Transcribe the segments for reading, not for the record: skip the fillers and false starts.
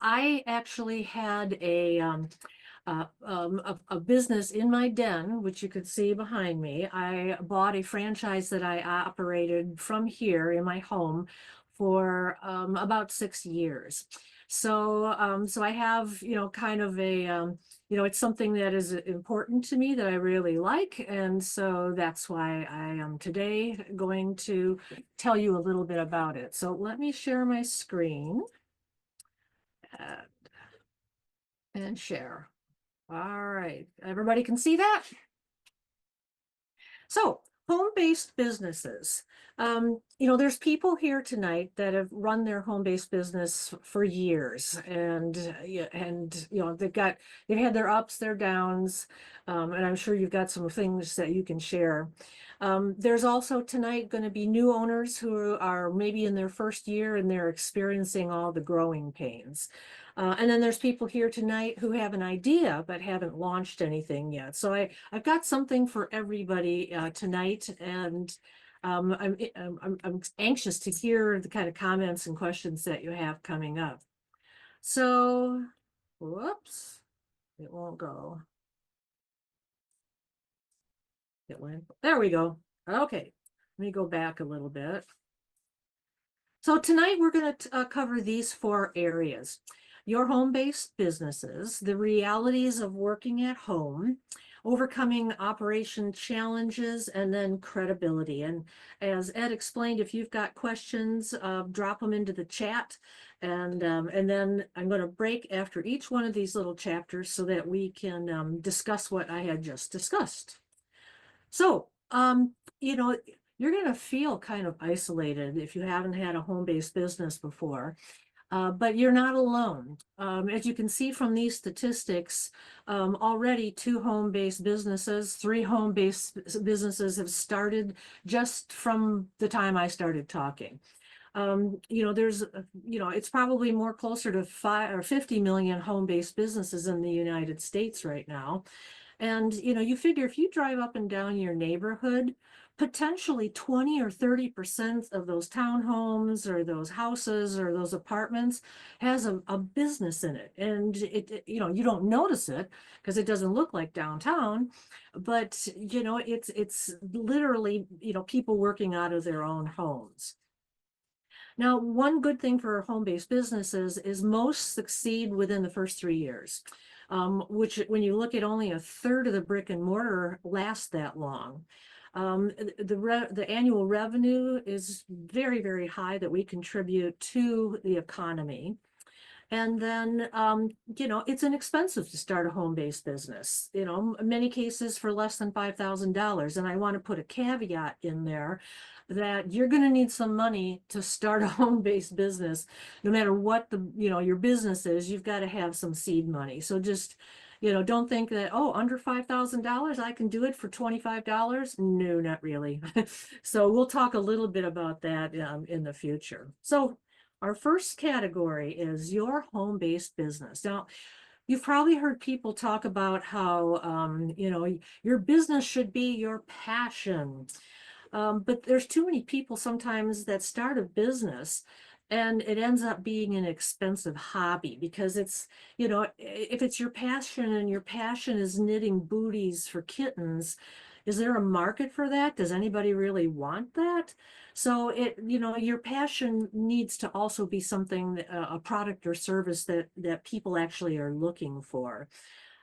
I actually had a business in my den, which you could see behind me. I bought a franchise that I operated from here in my home for about 6 years. So I have, kind of it's something that is important to me that I really like. And so that's why I am today going to tell you a little bit about it. So let me share my screen uh, and share. All right, everybody can see that? So, home-based businesses. There's people here tonight that have run their home-based business for years, and yeah, and they've had their ups, their downs, and I'm sure you've got some things that you can share. There's also tonight going to be new owners who are maybe in their first year and they're experiencing all the growing pains. And then there's people here tonight who have an idea but haven't launched anything yet. So I've got something for everybody tonight, and I'm anxious to hear the kind of comments and questions that you have coming up. So, whoops, it won't go. It went. There we go. Okay, let me go back a little bit. So tonight we're going to cover these 4 areas: your home-based businesses, the realities of working at home, overcoming operation challenges, and then credibility. And as Ed explained, if you've got questions, drop them into the chat. And then I'm going to break after each one of these little chapters so that we can discuss what I had just discussed. So, you know, you're going to feel kind of isolated if you haven't had a home-based business before, but you're not alone. As you can see from these statistics, already 2 home-based businesses, 3 home-based businesses have started just from the time I started talking. It's probably more closer to 5 or 50 million home-based businesses in the United States right now. And you figure if you drive up and down your neighborhood, potentially 20 or 30% of those townhomes or those houses or those apartments has a business in it. And you don't notice it because it doesn't look like downtown, but it's literally, people working out of their own homes. Now, one good thing for home-based businesses is most succeed within the first 3 years, which when you look at only a third of the brick and mortar lasts that long. The annual revenue is very, very high that we contribute to the economy. And then, it's inexpensive to start a home-based business, in many cases for less than $5,000. And I want to put a caveat in there that you're going to need some money to start a home-based business. No matter what your business is, you've got to have some seed money. So just, don't think that, oh, under $5,000, I can do it for $25. No, not really. So we'll talk a little bit about that in the future. So our first category is your home-based business. Now, you've probably heard people talk about how, your business should be your passion. But there's too many people sometimes that start a business and it ends up being an expensive hobby because if it's your passion and your passion is knitting booties for kittens, is there a market for that? Does anybody really want that? So your passion needs to also be something, a product or service that people actually are looking for.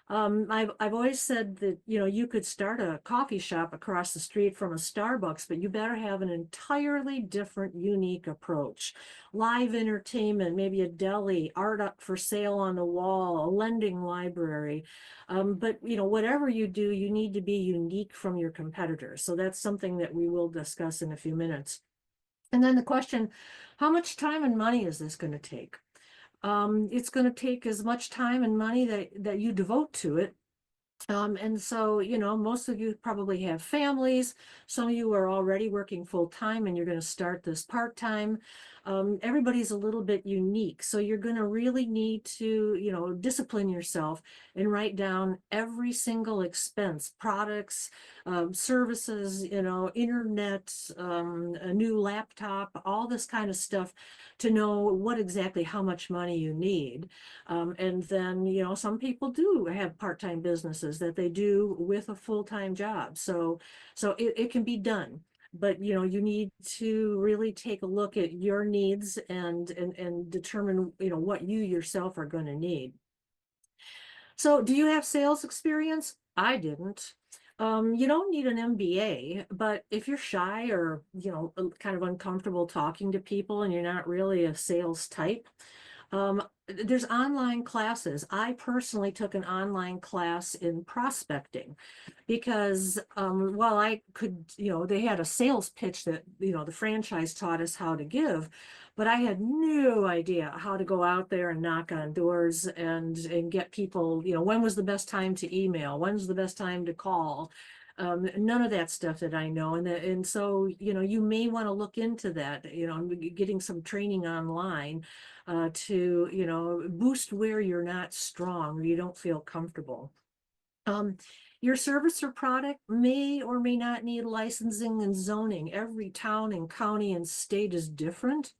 I've always said that, you could start a coffee shop across the street from a Starbucks, but you better have an entirely different, unique approach. Live entertainment, maybe a deli, art up for sale on the wall, a lending library. But, whatever you do, you need to be unique from your competitors. So that's something that we will discuss in a few minutes. And then the question, how much time and money is this going to take? It's going to take as much time and money that you devote to it. And so, most of you probably have families. Some of you are already working full time and you're going to start this part time. Everybody's a little bit unique. So you're going to really need to, discipline yourself and write down every single expense, products, services, internet, a new laptop, all this kind of stuff. to know what exactly how much money you need. And then, some people do have part-time businesses that they do with a full-time job. So it can be done. But you need to really take a look at your needs and determine what you yourself are going to need. So, do you have sales experience? I didn't. You don't need an MBA, but if you're shy or, kind of uncomfortable talking to people and you're not really a sales type, there's online classes. I personally took an online class in prospecting because while I could, they had a sales pitch that, the franchise taught us how to give, but I had no idea how to go out there and knock on doors and get people, when was the best time to email? When's the best time to call? None of that stuff that I know. And so, you may want to look into that, getting some training online to, boost where you're not strong or you don't feel comfortable. Um, your service or product may or may not need licensing and zoning. Every town and county and state is different.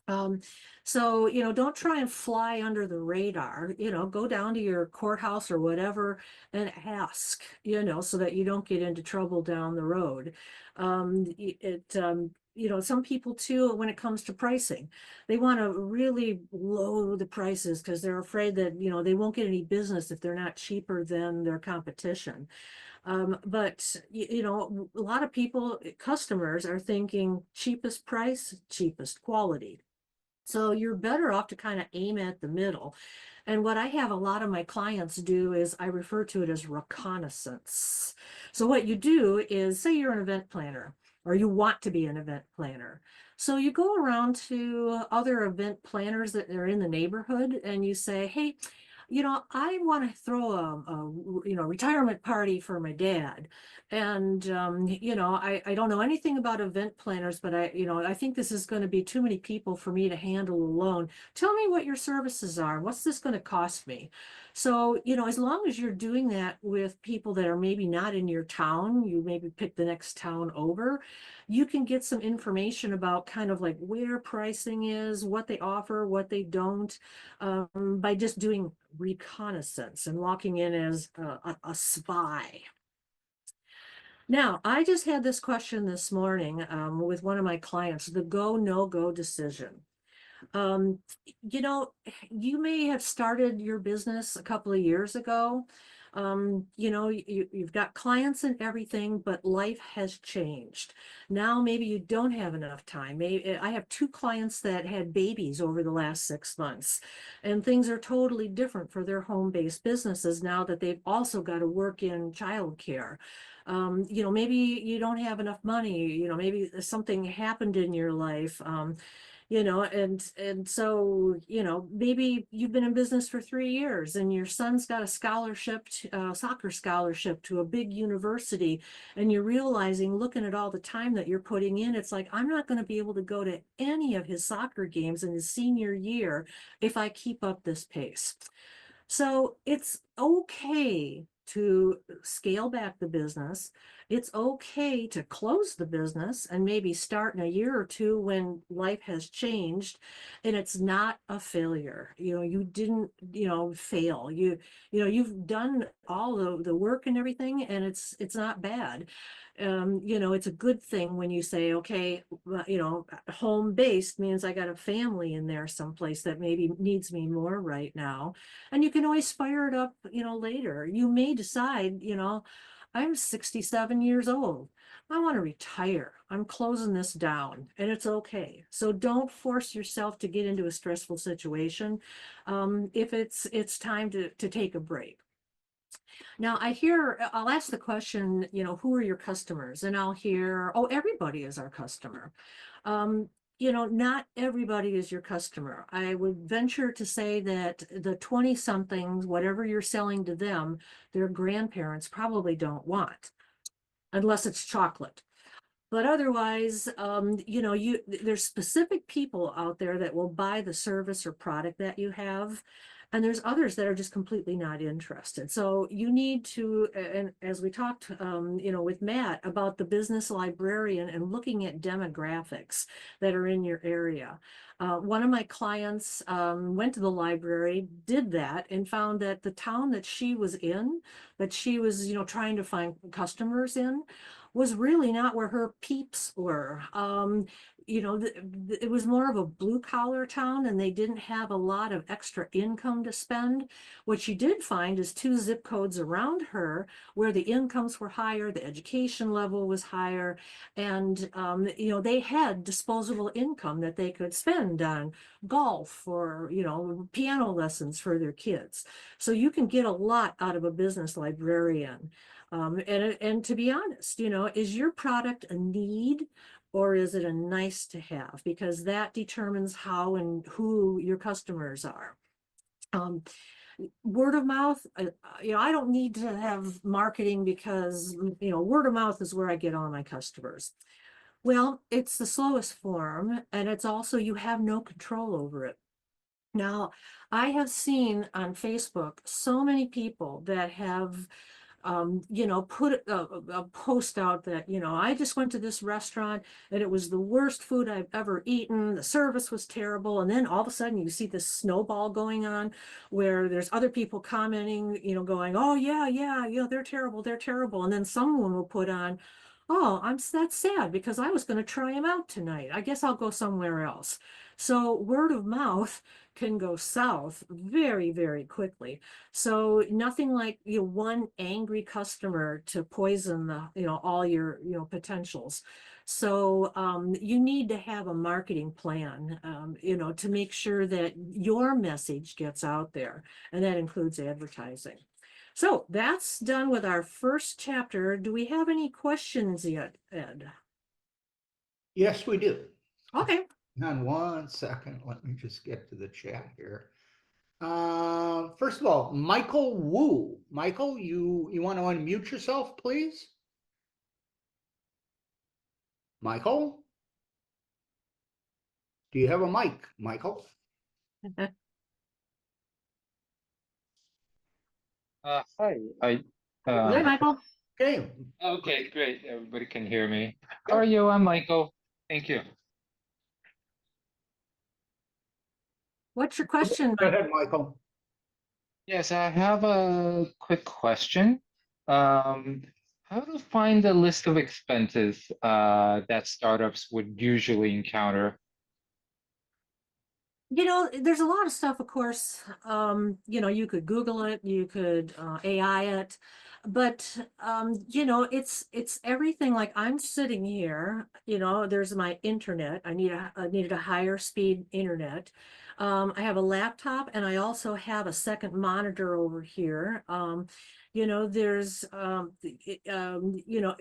Um, so, don't try and fly under the radar, go down to your courthouse or whatever and ask, so that you don't get into trouble down the road. Some people too, when it comes to pricing, they want to really low the prices because they're afraid that, they won't get any business if they're not cheaper than their competition. But a lot of people, customers are thinking cheapest price, cheapest quality. So you're better off to kind of aim at the middle. And what I have a lot of my clients do is I refer to it as reconnaissance. So what you do is, say you're an event planner or you want to be an event planner. So you go around to other event planners that are in the neighborhood and you say, hey, I want to throw a retirement party for my dad. And, I don't know anything about event planners, but I think this is going to be too many people for me to handle alone. Tell me what your services are. What's this going to cost me? So, as long as you're doing that with people that are maybe not in your town, you maybe pick the next town over, you can get some information about kind of like where pricing is, what they offer, what they don't, by just doing reconnaissance and walking in as a spy. Now, I just had this question this morning with one of my clients, the go, no go decision. Um, you know, you may have started your business a couple of years ago. You've got clients and everything, but life has changed. Now, maybe you don't have enough time. Maybe I have two clients that had babies over the last 6 months, and things are totally different for their home-based businesses now that they've also got to work in childcare. Maybe you don't have enough money, maybe something happened in your life. And so maybe you've been in business for 3 years and your son's got a scholarship soccer scholarship to a big university, and you're realizing, looking at all the time that you're putting in, it's like, I'm not going to be able to go to any of his soccer games in his senior year if I keep up this pace. So it's okay to scale back the business. It's okay to close the business and maybe start in a year or two when life has changed and it's not a failure. You didn't, fail. You've done all the work and everything, and it's not bad. It's a good thing when you say, okay, well, home based means I got a family in there someplace that maybe needs me more right now. And you can always fire it up, later. You may decide, I'm 67 years old. I want to retire. I'm closing this down, and it's okay. So don't force yourself to get into a stressful situation if it's time to take a break. Now I'll ask the question, who are your customers? And I'll hear, oh, everybody is our customer. Um, not everybody is your customer. I would venture to say that the 20 somethings, whatever you're selling to them, their grandparents probably don't want, unless it's chocolate. But otherwise, there's specific people out there that will buy the service or product that you have. and there's others that are just completely not interested. So you need to, and as we talked, with Matt about the business librarian and looking at demographics that are in your area. One of my clients went to the library, did that, and found that the town that she was in, that she was, trying to find customers in, was really not where her peeps were. It was more of a blue collar town, and they didn't have a lot of extra income to spend. What she did find is 2 zip codes around her where the incomes were higher, the education level was higher, and they had disposable income that they could spend on golf or piano lessons for their kids. So you can get a lot out of a business librarian. And to be honest, is your product a need or is it a nice to have? Because that determines how and who your customers are. Word of mouth, I don't need to have marketing because, word of mouth is where I get all my customers. Well, it's the slowest form, and it's also you have no control over it. Now, I have seen on Facebook so many people that have put a post out that, I just went to this restaurant and it was the worst food I've ever eaten. The service was terrible. And then all of a sudden you see this snowball going on where there's other people commenting, going, oh yeah, yeah, they're terrible, they're terrible. And then someone will put on, oh, that's sad because I was going to try them out tonight. I guess I'll go somewhere else. So word of mouth can go south very, very quickly. So nothing like one angry customer to poison all your potentials. So you need to have a marketing plan, to make sure that your message gets out there, and that includes advertising. So that's done with our first chapter. Do we have any questions yet, Ed? Yes, we do. Okay. Hang on 1 second. Let me just get to the chat here. First of all, Michael Wu. Michael, you want to unmute yourself, please? Michael? Do you have a mic, Michael? Hi. Hi, Michael. Okay. Okay, great. Everybody can hear me. How are you? I'm Michael. Thank you. What's your question, Go Mike? ahead, Michael. Yes, I have a quick question. How to find a list of expenses that startups would usually encounter? There's a lot of stuff, of course. You could Google it, you could AI it, but it's everything. Like I'm sitting here, there's my internet. I needed a higher speed internet. I have a laptop and I also have a second monitor over here. There's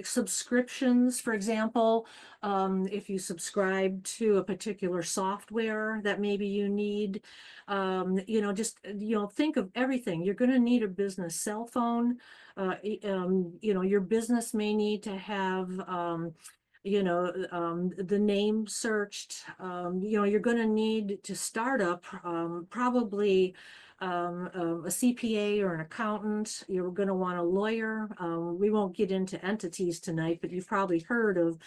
subscriptions, for example. If you subscribe to a particular software that maybe you need, just think of everything. You're going to need a business cell phone. Your business may need to have the name searched. You're going to need to start up probably a CPA or an accountant. You're going to want a lawyer. We won't get into entities tonight, but you've probably heard of,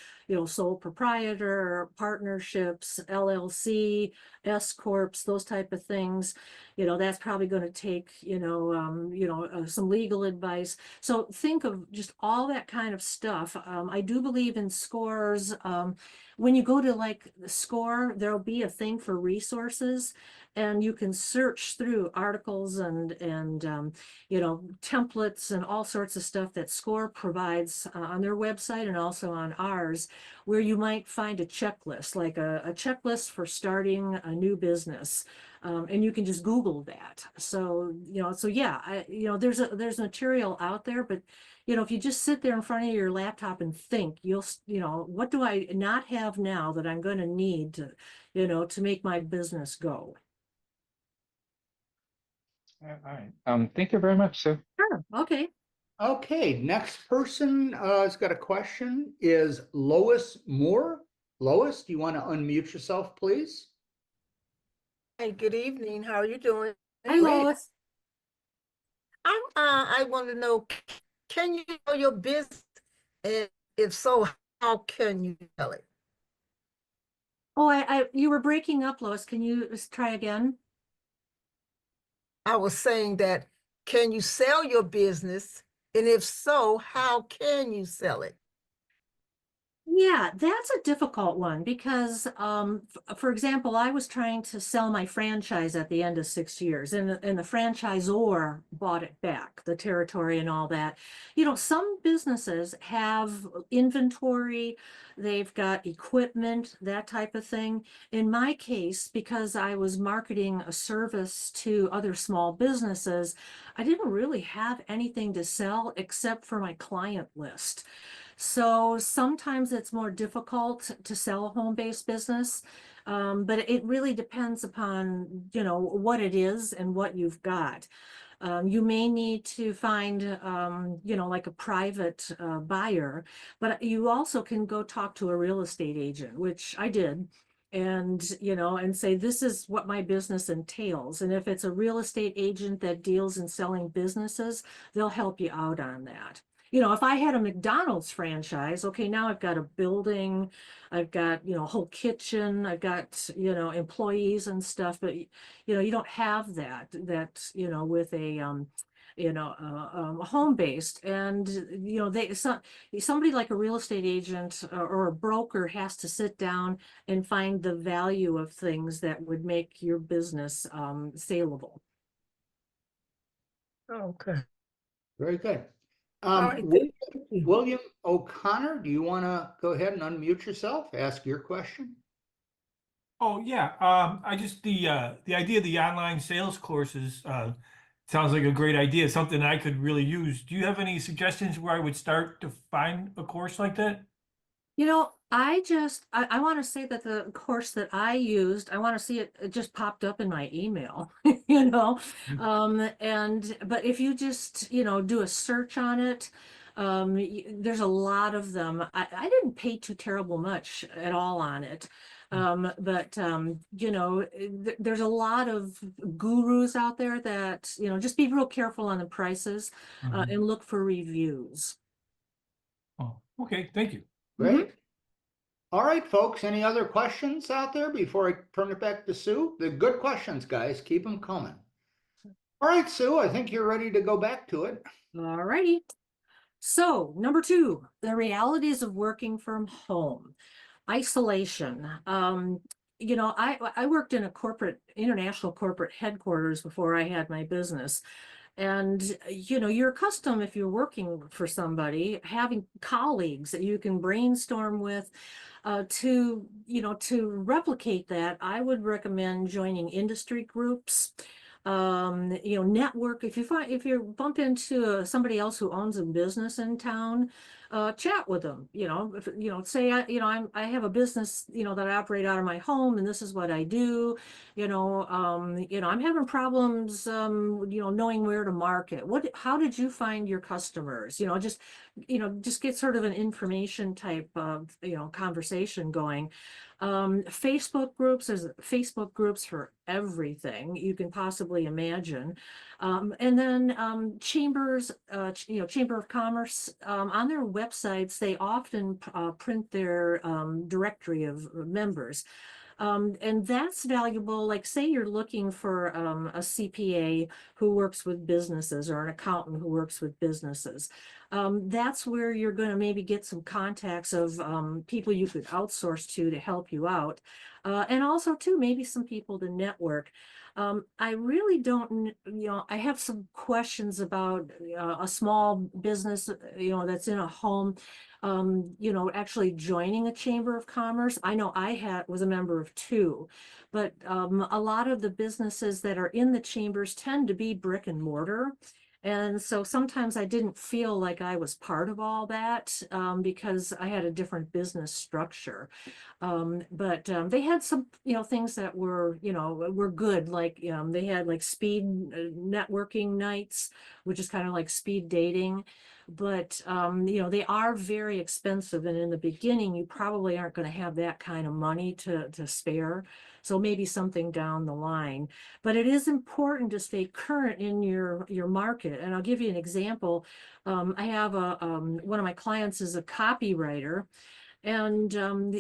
sole proprietor, partnerships, LLC, S corps, those type of things. That's probably going to take, some legal advice. So think of just all that kind of stuff. I do believe in scores. When you go to like the score, there'll be a thing for resources, and you can search through articles and templates and all sorts of stuff that SCORE provides on their website and also on ours, where you might find a checklist, like a checklist for starting a new business. And you can just Google that. So, yeah, there's material out there, but if you just sit there in front of your laptop and think, what do I not have now that I'm going to need to make my business go? All right. Thank you very much, sir. Sure. Okay. Okay, next person has got a question is Lois Moore. Lois, do you want to unmute yourself, please? Hey, good evening. How are you doing? Hi, Great. Lois. I want to know, can you sell your business? And if so, how can you sell it? Oh, you were breaking up, Lois. Can you just try again? I was saying that, can you sell your business? And if so, how can you sell it? Yeah, that's a difficult one because, for example, I was trying to sell my franchise at the end of 6 years, and the franchisor bought it back, the territory and all that. You know, some businesses have inventory, they've got equipment, that type of thing. In my case, because I was marketing a service to other small businesses, I didn't really have anything to sell except for my client list. So sometimes it's more difficult to sell a home-based business, but it really depends upon, what it is and what you've got. You may need to find, like a private buyer, but you also can go talk to a real estate agent, which I did. And say, this is what my business entails. And if it's a real estate agent that deals in selling businesses, they'll help you out on that. If I had a McDonald's franchise, okay, now I've got a building, I've got, a whole kitchen, I've got, employees and stuff, but you don't have that, with a home-based. And, somebody like a real estate agent or a broker has to sit down and find the value of things that would make your business saleable. Okay. Very good. All right, William, thank you. William O'Connor, do you want to go ahead and unmute yourself? Ask your question. Oh yeah, I just the idea of the online sales courses sounds like a great idea, something I could really use. Do you have any suggestions where I would start to find a course like that? I want to say that the course that I used, I want to see it just popped up in my email, but if you just, do a search on it, there's a lot of them. I didn't pay too terrible much at all on it. There's a lot of gurus out there that, just be real careful on the prices, and look for reviews. Oh, okay, thank you. Great. All right, folks, any other questions out there before I turn it back to Sue? The good questions, guys, keep them coming. All right, Sue, I think you're ready to go back to it. All righty. So, number 2, the realities of working from home. Isolation. I worked in a international corporate headquarters before I had my business. And, you're accustomed, if you're working for somebody, having colleagues that you can brainstorm with. To replicate that, I would recommend joining industry groups. Network. If you bump into somebody else who owns a business in town, chat with them. Say I have a business that I operate out of my home, and this is what I do. I'm having problems knowing where to market. How did you find your customers? Just get sort of an information type of conversation going. Facebook groups, there's Facebook groups for everything you can possibly imagine. And then chambers, Chamber of Commerce, on their websites, they often print their directory of members. And that's valuable. Like, say you're looking for a CPA who works with businesses, or an accountant who works with businesses. That's where you're going to maybe get some contacts of people you could outsource to help you out. And also, too, maybe some people to network. I really don't, I have some questions about a small business, that's in a home, actually joining a chamber of commerce. I know was a member of 2, but a lot of the businesses that are in the chambers tend to be brick and mortar. And so sometimes I didn't feel like I was part of all that, because I had a different business structure. But they had some, things that were good. Like, they had like speed networking nights, which is kind of like speed dating. But, they are very expensive. And in the beginning, you probably aren't going to have that kind of money to spare. So maybe something down the line, but it is important to stay current in your market. And I'll give you an example. I have one of my clients is a copywriter. And,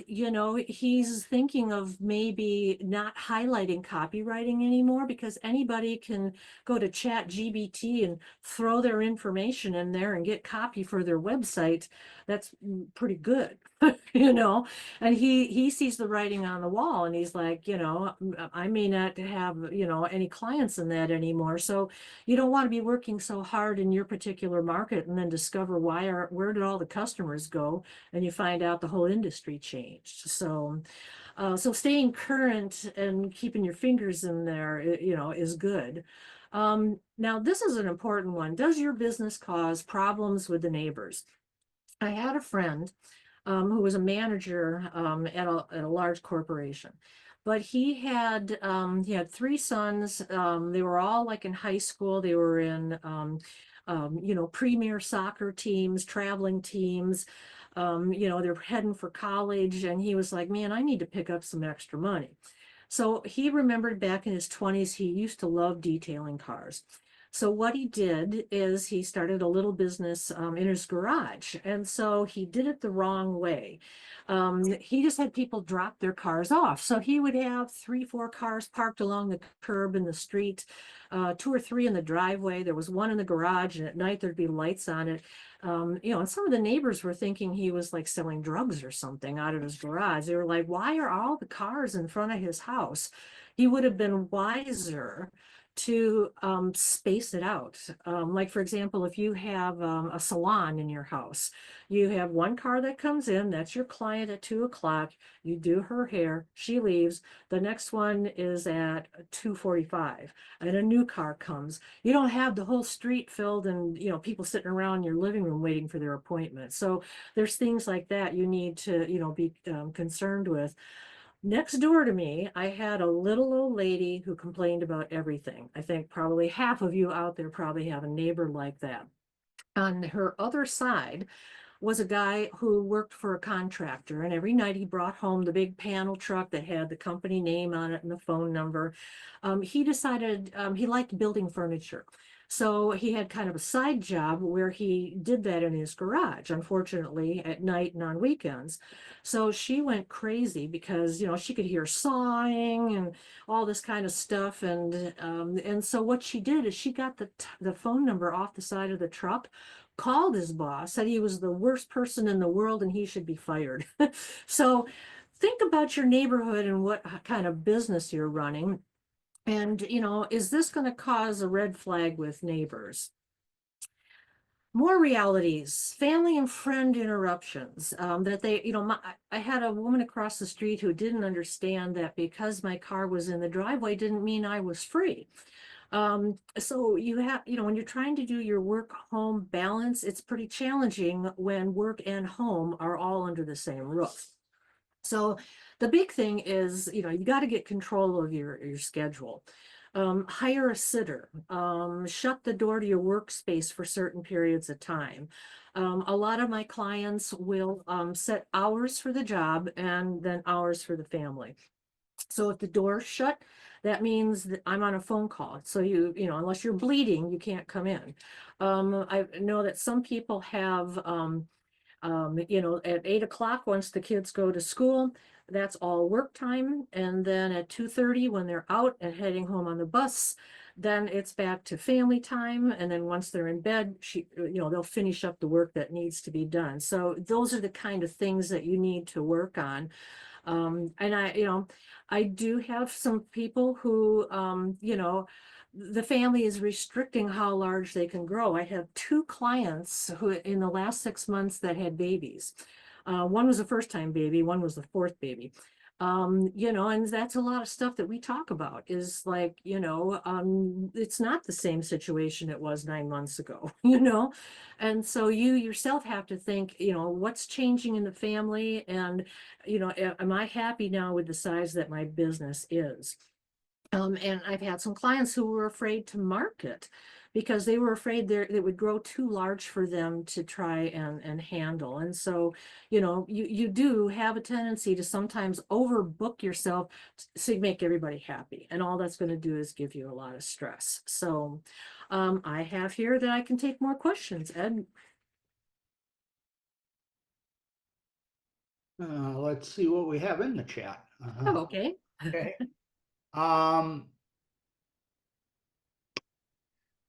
you know, he's thinking of maybe not highlighting copywriting anymore because anybody can go to ChatGPT and throw their information in there and get copy for their website. That's pretty good, you know, and he sees the writing on the wall and he's like, you know, I may not have, you know, any clients in that anymore. So you don't want to be working so hard in your particular market and then discover where did all the customers go? And you find out the whole industry changed. So, so staying current and keeping your fingers in there, you know, is good. Now, this is an important one. Does your business cause problems with the neighbors? I had a friend who was a manager at a large corporation. But he had 3 sons. They were all like in high school. They were in you know, premier soccer teams, traveling teams. You know, they're heading for college, and he was like, "Man, I need to pick up some extra money." So he remembered back in his 20s, he used to love detailing cars. So what he did is he started a little business in his garage. And so he did it the wrong way. He just had people drop their cars off. So he would have 3, 4 cars parked along the curb in the street, 2 or 3 in the driveway. There was one in the garage, and at night there'd be lights on it. You know, and some of the neighbors were thinking he was like selling drugs or something out of his garage. They were like, "Why are all the cars in front of his house?" He would have been wiser to space it out. Like, for example, if you have a salon in your house, you have one car that comes in, that's your client at 2 o'clock, you do her hair, she leaves, the next one is at 2:45, and a new car comes. You don't have the whole street filled and, you know, people sitting around in your living room waiting for their appointment. So there's things like that you need to, you know, be concerned with. Next door to me, I had a little old lady who complained about everything. I think probably half of you out there probably have a neighbor like that. On her other side was a guy who worked for a contractor, and every night he brought home the big panel truck that had the company name on it and the phone number. He decided he liked building furniture. So he had kind of a side job where he did that in his garage, unfortunately, at night and on weekends. So she went crazy because, you know, she could hear sawing and all this kind of stuff. And so what she did is she got the phone number off the side of the truck, called his boss, said he was the worst person in the world and he should be fired. So think about your neighborhood and what kind of business you're running. And, you know, is this going to cause a red flag with neighbors? More realities, family and friend interruptions, that they, you know, I had a woman across the street who didn't understand that because my car was in the driveway didn't mean I was free. So you have, you know, when you're trying to do your work-home balance, it's pretty challenging when work and home are all under the same roof. So the big thing is, you know, you got to get control of your schedule. Hire a sitter, shut the door to your workspace for certain periods of time. A lot of my clients will set hours for the job and then hours for the family. So if the door's shut, that means that I'm on a phone call. So you know, unless you're bleeding, you can't come in. I know that some people have you know, at 8 o'clock, once the kids go to school, that's all work time. And then at 2:30, when they're out and heading home on the bus, then it's back to family time. And then once they're in bed, you know, they'll finish up the work that needs to be done. So those are the kind of things that you need to work on. And you know, I do have some people who, you know, the family is restricting how large they can grow. I have 2 clients who in the last 6 months that had babies. One was a first-time baby, one was the 4th baby. You know, and that's a lot of stuff that we talk about is like, you know, it's not the same situation it was 9 months ago, you know? And so you yourself have to think, you know, what's changing in the family and, you know, am I happy now with the size that my business is? And I've had some clients who were afraid to market because they were afraid it would grow too large for them to try and handle. And so, you do have a tendency to sometimes overbook yourself to make everybody happy. And all that's going to do is give you a lot of stress. So I have here that I can take more questions, Ed. Let's see what we have in the chat. Oh, okay. Okay.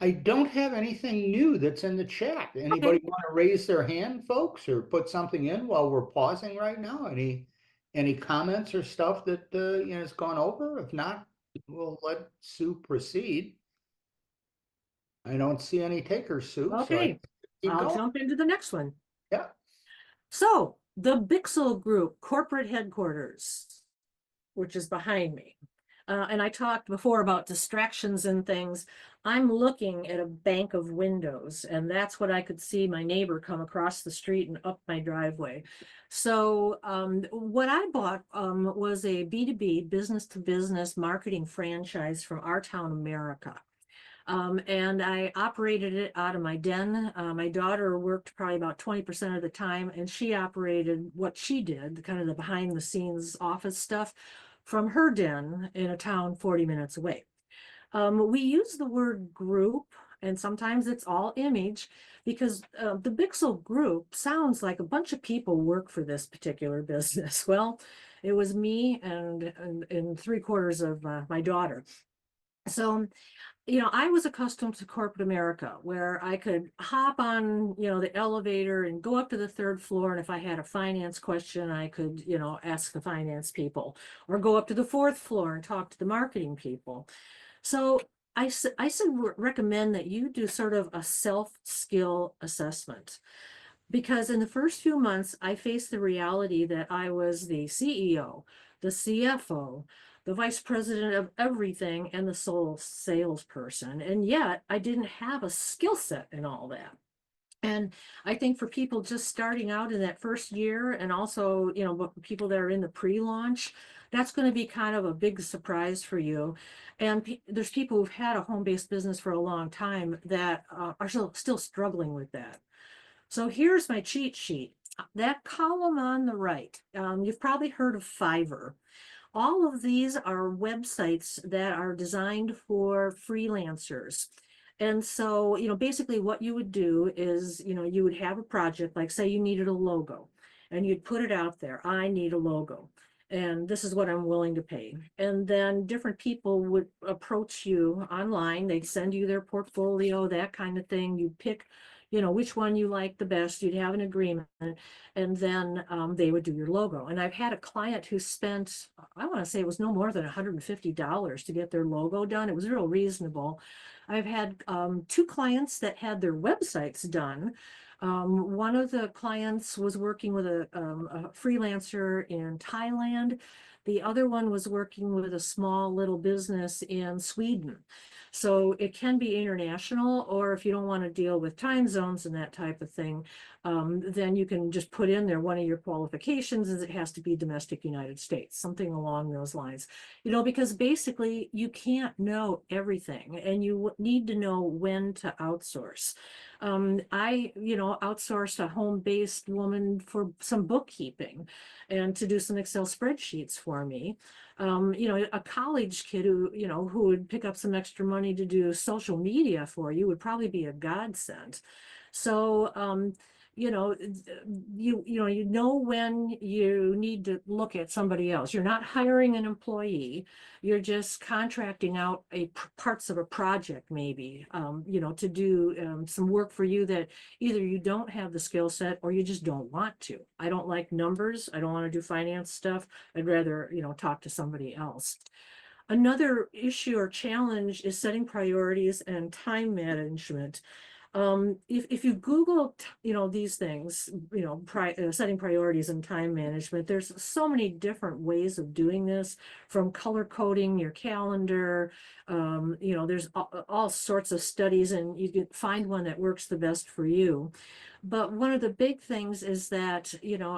I don't have anything new that's in the chat. Anybody want to raise their hand, folks, or put something in while we're pausing right now? Any comments or stuff that has gone over? If not, we'll let Sue proceed. I don't see any takers, Sue. So Okay, keep I'll going. jump into the next one. Yeah. So the Bixel Group corporate headquarters, which is behind me. And I talked before about distractions and things. I'm looking at a bank of windows, and that's what I could see my neighbor come across the street and up my driveway. So what I bought was a B2B, business to business marketing franchise from Our Town America. And I operated it out of my den. My daughter worked probably about 20% of the time, and she operated what she did, kind of the behind the scenes office stuff, from her den in a town 40 minutes away. We use the word group, and sometimes it's all image, because the Bixel Group sounds like a bunch of people work for this particular business. Well, it was me and 3/4 of my daughter. So I was accustomed to corporate America where I could hop on, the elevator and go up to the 3rd floor. And if I had a finance question, I could, ask the finance people, or go up to the 4th floor and talk to the marketing people. So I recommend that you do sort of a self-skill assessment. Because in the first few months, I faced the reality that I was the CEO, the CFO, the vice president of everything, and the sole salesperson. And yet I didn't have a skill set in all that. And I think for people just starting out in that first year, and also, people that are in the pre-launch, that's going to be kind of a big surprise for you. And there's people who've had a home-based business for a long time that are still struggling with that. So here's my cheat sheet. That column on the right, you've probably heard of Fiverr. All of these are websites that are designed for freelancers. And so, basically what you would do is, you would have a project, like say you needed a logo, and you'd put it out there. I need a logo, and this is what I'm willing to pay. And then different people would approach you online. They'd send you their portfolio, that kind of thing. You pick, which one you like the best. You'd have an agreement, and then they would do your logo. And I've had a client who spent, I want to say it was no more than $150 to get their logo done. It was real reasonable. I've had 2 clients that had their websites done. One of the clients was working with a freelancer in Thailand. The other one was working with a small little business in Sweden. So it can be international, or if you don't want to deal with time zones and that type of thing, then you can just put in there one of your qualifications is it has to be domestic United States, something along those lines. Because basically you can't know everything, and you need to know when to outsource. I outsourced a home-based woman for some bookkeeping and to do some Excel spreadsheets for me. A college kid who would pick up some extra money to do social media for you would probably be a godsend. So, you know when you need to look at somebody else. You're not hiring an employee. You're just contracting out parts of a project, maybe, to do some work for you that either you don't have the skill set or you just don't want to. I don't like numbers. I don't want to do finance stuff. I'd rather, talk to somebody else. Another issue or challenge is setting priorities and time management. If you Google, these things, setting priorities and time management, there's so many different ways of doing this, from color coding your calendar. There's all sorts of studies, and you can find one that works the best for you. But one of the big things is that,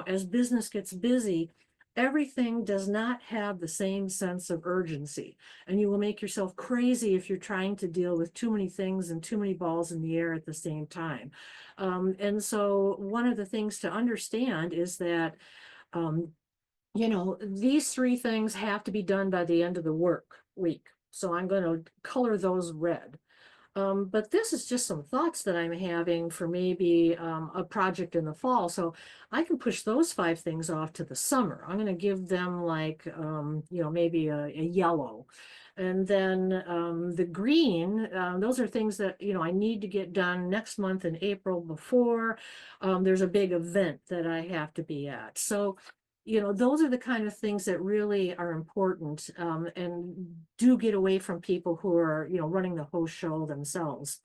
as business gets busy, Everything does not have the same sense of urgency, and you will make yourself crazy if you're trying to deal with too many things and too many balls in the air at the same time. And so one of the things to understand is that, um, these three things have to be done by the end of the work week. So I'm going to color those red. But this is just some thoughts that I'm having for maybe a project in the fall. So I can push those 5 things off to the summer. I'm going to give them like, maybe a yellow. And then the green, those are things that, I need to get done next month in April before there's a big event that I have to be at. So those are the kind of things that really are important, and do get away from people who are, running the whole show themselves.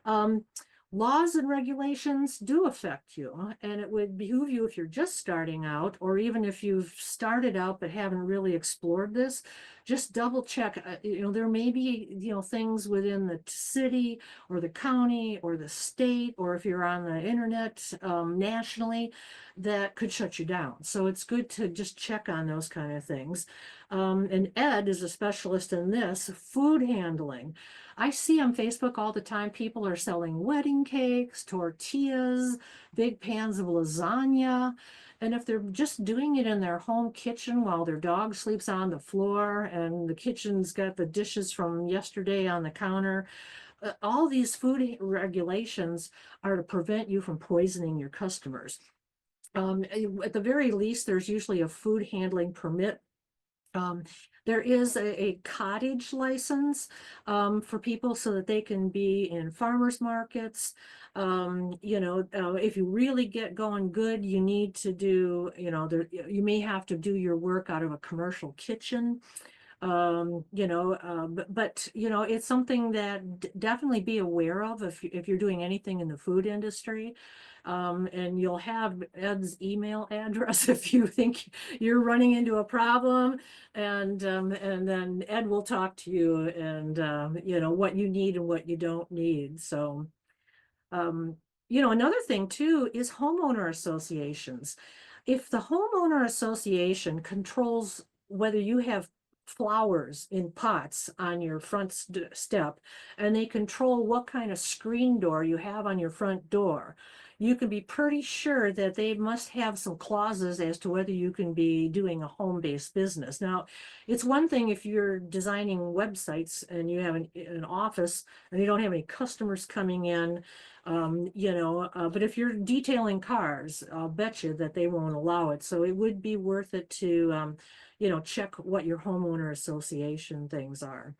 Um, Laws and regulations do affect you, and it would behoove you if you're just starting out, or even if you've started out but haven't really explored this, just double check. There may be, things within the city or the county or the state, or if you're on the internet nationally, that could shut you down. So it's good to just check on those kind of things. And Ed is a specialist in this, food handling. I see on Facebook all the time people are selling wedding cakes, tortillas, big pans of lasagna. And if they're just doing it in their home kitchen while their dog sleeps on the floor and the kitchen's got the dishes from yesterday on the counter, all these food regulations are to prevent you from poisoning your customers. At the very least, there's usually a food handling permit. There is a cottage license for people so that they can be in farmers markets. If you really get going good, you need to do, you may have to do your work out of a commercial kitchen. It's something that definitely be aware of if you're doing anything in the food industry. And you'll have Ed's email address if you think you're running into a problem, and then Ed will talk to you and what you need and what you don't need. So another thing too is homeowner associations. If the homeowner association controls whether you have flowers in pots on your front step, and they control what kind of screen door you have on your front door, you can be pretty sure that they must have some clauses as to whether you can be doing a home-based business. Now, it's one thing if you're designing websites and you have an office and you don't have any customers coming in, but if you're detailing cars, I'll bet you that they won't allow it. So it would be worth it to, check what your homeowner association things are.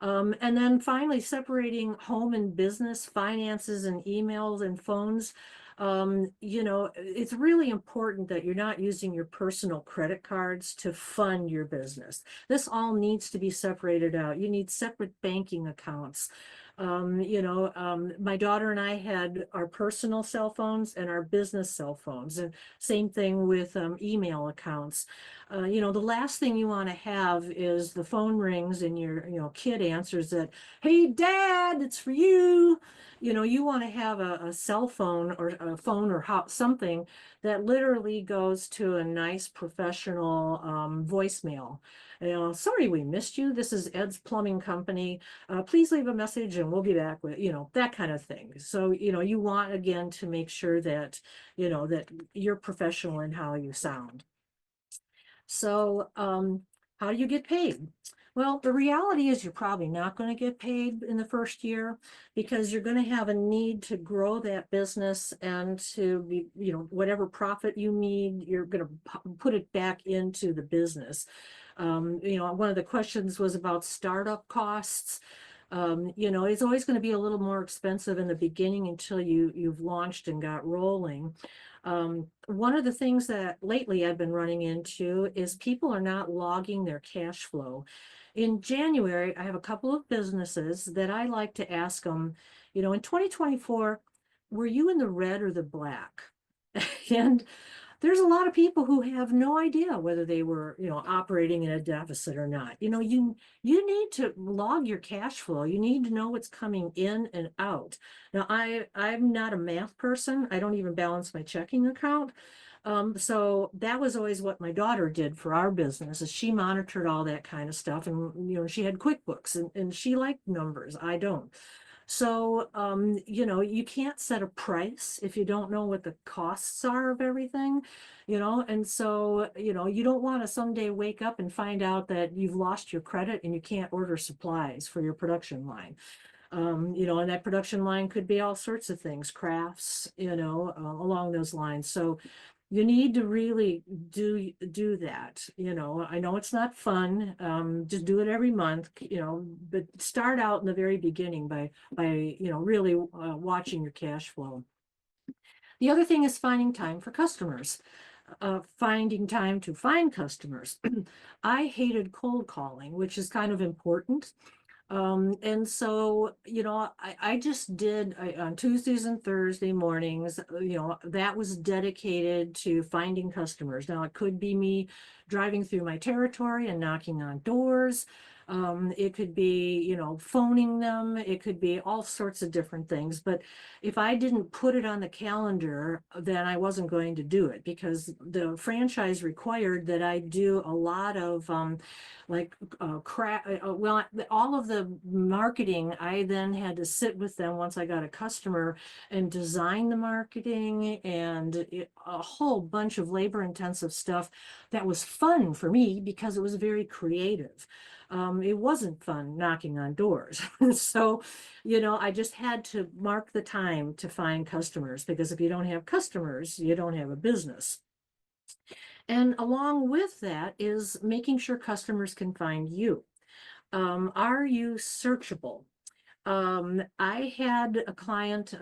And then finally, separating home and business, finances and emails and phones. It's really important that you're not using your personal credit cards to fund your business. This all needs to be separated out. You need separate banking accounts. My daughter and I had our personal cell phones and our business cell phones, and same thing with email accounts. The last thing you want to have is the phone rings and your, kid answers that, "Hey, Dad, it's for you." You want to have a cell phone or a phone or something that literally goes to a nice professional voicemail. "Sorry we missed you. This is Ed's Plumbing Company. Please leave a message and we'll be back with," that kind of thing. So, you want, again, to make sure that, that you're professional in how you sound. So, how do you get paid? Well, the reality is you're probably not going to get paid in the first year, because you're going to have a need to grow that business, and to be, whatever profit you need, you're going to put it back into the business. One of the questions was about startup costs. It's always going to be a little more expensive in the beginning until you've launched and got rolling. One of the things that lately I've been running into is people are not logging their cash flow. In January, I have a couple of businesses that I like to ask them, in 2024, were you in the red or the black? And there's a lot of people who have no idea whether they were, operating in a deficit or not. You need to log your cash flow. You need to know what's coming in and out. Now, I'm not a math person. I don't even balance my checking account. So that was always what my daughter did for our business, is she monitored all that kind of stuff. And, she had QuickBooks, and she liked numbers. I don't. So, you can't set a price if you don't know what the costs are of everything, and so, you don't want to someday wake up and find out that you've lost your credit and you can't order supplies for your production line. And that production line could be all sorts of things, crafts, along those lines. So you need to really do that. I know it's not fun. Just do it every month, but start out in the very beginning by really watching your cash flow. The other thing is finding time for customers. Finding time to find customers. I hated cold calling, which is kind of important. And so, I just did on Tuesdays and Thursday mornings, that was dedicated to finding customers. Now, it could be me driving through my territory and knocking on doors. It could be, phoning them. It could be all sorts of different things. But if I didn't put it on the calendar, then I wasn't going to do it, because the franchise required that I do a lot of well, all of the marketing, I then had to sit with them once I got a customer and design the marketing, and a whole bunch of labor intensive stuff that was fun for me because it was very creative. It wasn't fun knocking on doors. So, I just had to mark the time to find customers, because if you don't have customers, you don't have a business. And along with that is making sure customers can find you. Are you searchable? I had a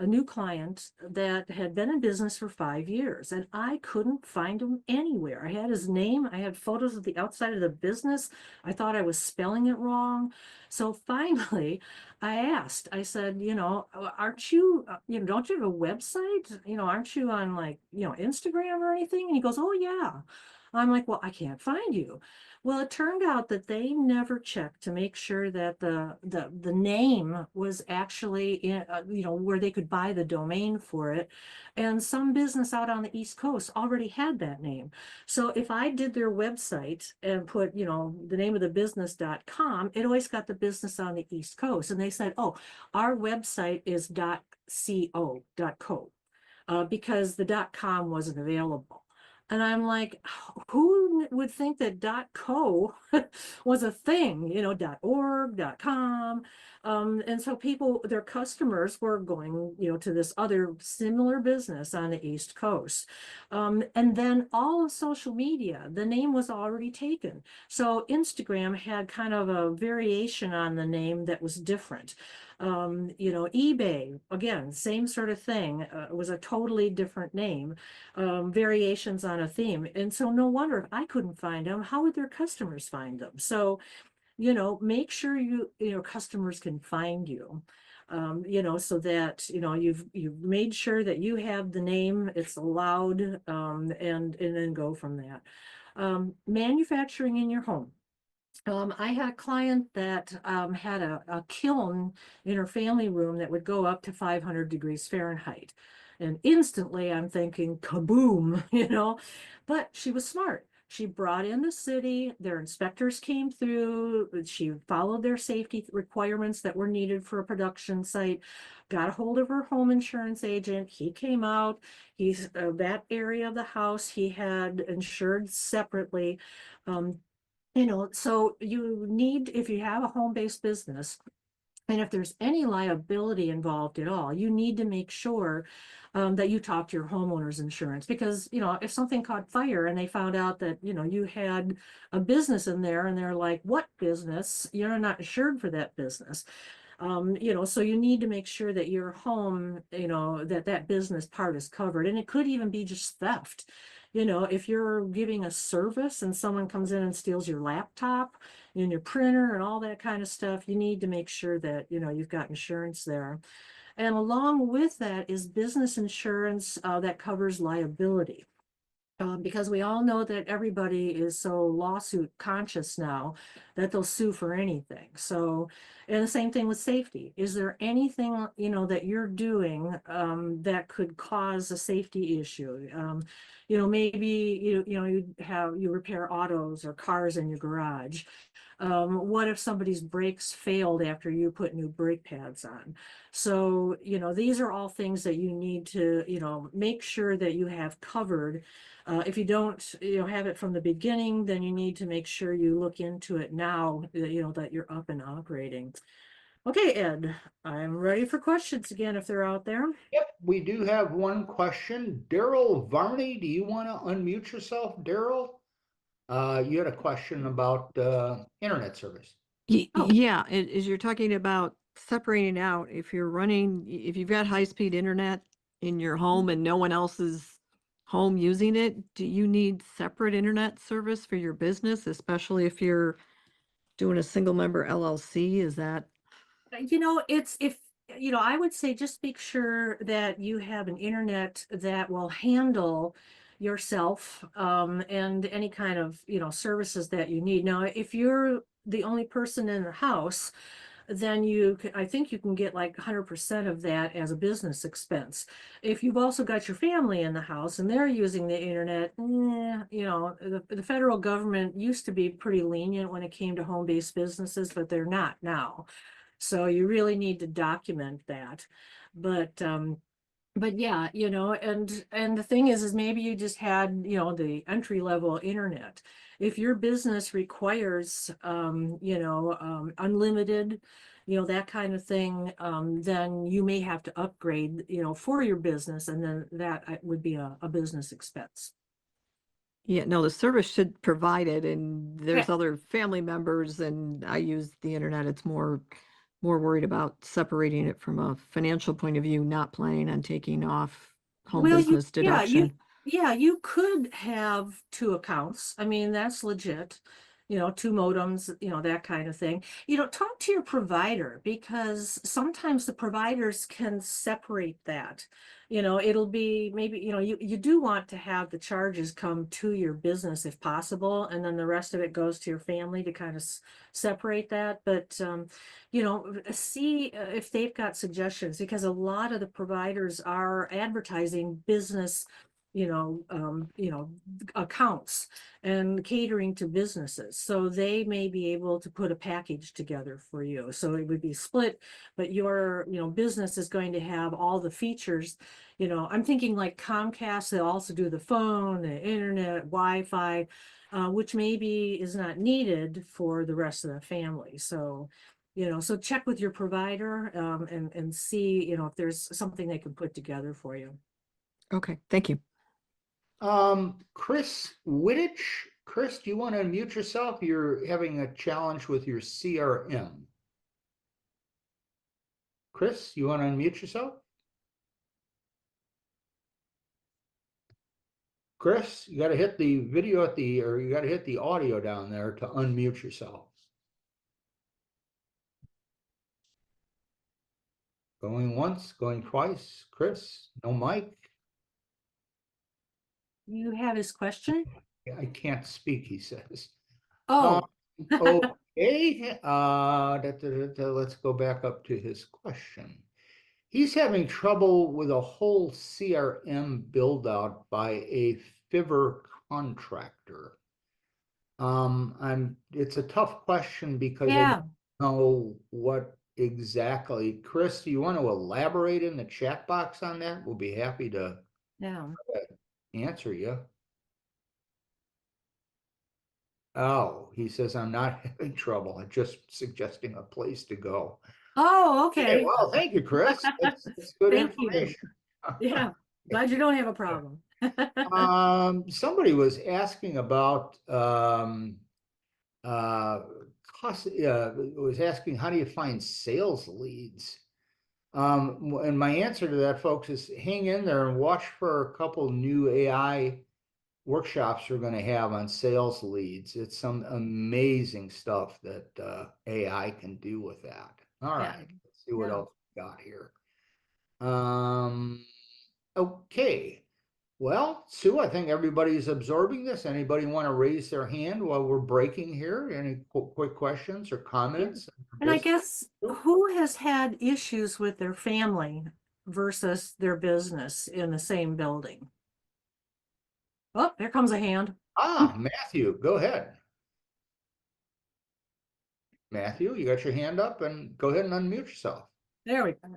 new client that had been in business for 5 years, and I couldn't find him anywhere. I had his name, I had photos of the outside of the business. I thought I was spelling it wrong. So finally, I asked, I said, aren't you, don't you have a website? Aren't you on Instagram or anything? And he goes, oh yeah. I'm like, well, I can't find you. Well, it turned out that they never checked to make sure that the name was actually in, where they could buy the domain for it. And some business out on the East Coast already had that name. So if I did their website and put, the name of the business.com, it always got the business on the East Coast. And they said, oh, our website is .co, because the .com wasn't available. And I'm like, who would think that .co was a thing, .org, .com. And so their customers were going, to this other similar business on the East Coast. And then all of social media, the name was already taken. So Instagram had kind of a variation on the name that was different. eBay, again, same sort of thing, was a totally different name, variations on a theme. And so no wonder if I couldn't find them, how would their customers find them? So, make sure your customers can find you, so that, you've made sure that you have the name, it's allowed, and then go from that. Manufacturing in your home. I had a client that had a kiln in her family room that would go up to 500 degrees Fahrenheit. And instantly I'm thinking, kaboom, but she was smart. She brought in the city, their inspectors came through, she followed their safety requirements that were needed for a production site, got a hold of her home insurance agent. He came out, he's that area of the house he had insured separately. So you need, if you have a home-based business, and if there's any liability involved at all, you need to make sure that you talk to your homeowner's insurance, because, if something caught fire and they found out that, you had a business in there and they're like, what business? You're not insured for that business. So you need to make sure that your home, that business part is covered. And it could even be just theft. If you're giving a service and someone comes in and steals your laptop and your printer and all that kind of stuff, you need to make sure that, you've got insurance there. And along with that is business insurance that covers liability. Because we all know that everybody is so lawsuit conscious now that they'll sue for anything. So, and the same thing with safety. Is there anything, that you're doing that could cause a safety issue? Maybe you repair autos or cars in your garage. What if somebody's brakes failed after you put new brake pads on? So, these are all things that you need to, make sure that you have covered. If you don't, have it from the beginning, then you need to make sure you look into it now, that you're up and operating. Okay, Ed, I'm ready for questions again if they're out there. Yep, we do have one question. Daryl Varney, do you want to unmute yourself, Daryl? You had a question about internet service. Oh. Yeah, as you're talking about separating out, if you've got high-speed internet in your home and no one else is home using it, do you need separate internet service for your business, especially if you're doing a single member LLC? Is that? It's if I would say just make sure that you have an internet that will handle yourself and any kind of services that you need. Now, if you're the only person in the house, then I think you can get like 100% of that as a business expense. If you've also got your family in the house and they're using the internet, the federal government used to be pretty lenient when it came to home-based businesses, but they're not now. So you really need to document that. But yeah, and the thing is maybe you just had, the entry level internet. If your business requires, unlimited, that kind of thing, then you may have to upgrade, for your business, and then that would be a business expense. Yeah, no, the service should provide it, and there's Yeah. other family members, and I use the internet. It's more worried about separating it from a financial point of view, not planning on taking off home Well, business deduction. you could have two accounts. I mean, that's legit. Two modems, that kind of thing. Talk to your provider because sometimes the providers can separate that. It'll be maybe, you do want to have the charges come to your business if possible, and then the rest of it goes to your family to kind of separate that. But see if they've got suggestions because a lot of the providers are advertising business, accounts and catering to businesses. So they may be able to put a package together for you. So it would be split, but your, business is going to have all the features. I'm thinking like Comcast, they'll also do the phone, the internet, Wi-Fi, which maybe is not needed for the rest of the family. So so check with your provider and see, if there's something they can put together for you. Okay, thank you. Chris Wittich, Chris, do you want to unmute yourself? You're having a challenge with your CRM. Chris, you want to unmute yourself? Chris, you got to hit the video or you got to hit the audio down there to unmute yourself. Going once, going twice. Chris, no mic. You have his question? I can't speak, he says. Oh, Okay. Let's go back up to his question. He's having trouble with a whole CRM build out by a Fiverr contractor. It's a tough question because I yeah. don't know what exactly. Chris, do you want to elaborate in the chat box on that? We'll be happy to Yeah. answer you. Oh, he says, I'm not having trouble. I'm just suggesting a place to go. Oh, Okay, okay. well, thank you, Chris. That's good Thank you. information. Yeah. Glad you don't have a problem. Somebody was asking about was asking how do you find sales leads? And my answer to that, folks, is hang in there and watch for a couple new AI workshops we're going to have on sales leads. It's some amazing stuff that AI can do with that. All Yeah. right, let's see what Yeah. else we got here. Okay. Well, Sue, I think everybody's absorbing this. Anybody want to raise their hand while we're breaking here? Any quick questions or comments? And I guess who has had issues with their family versus their business in the same building? Oh, there comes a hand. Ah, Matthew, go ahead. Matthew, you got your hand up and go ahead and unmute yourself. There we go.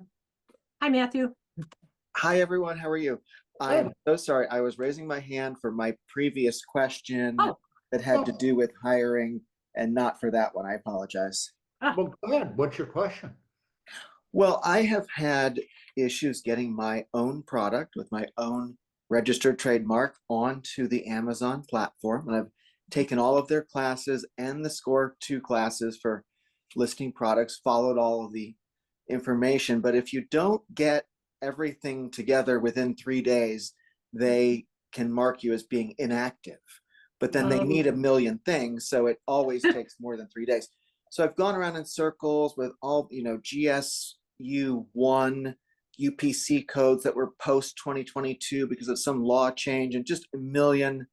Hi, Matthew. Hi, everyone. How are you? I am Good. so sorry. I was raising my hand for my previous question Oh. that had to Oh. do with hiring and not for that one. I apologize. Well, go ahead. What's your question? Well, I have had issues getting my own product with my own registered trademark onto the Amazon platform. And I've taken all of their classes and the Score 2 classes for listing products, followed all of the information. But if you don't get everything together within 3 days, they can mark you as being inactive. But then they need a million things, so it always takes more than 3 days. So I've gone around in circles with all, GSU1 UPC codes that were post 2022 because of some law change and just a million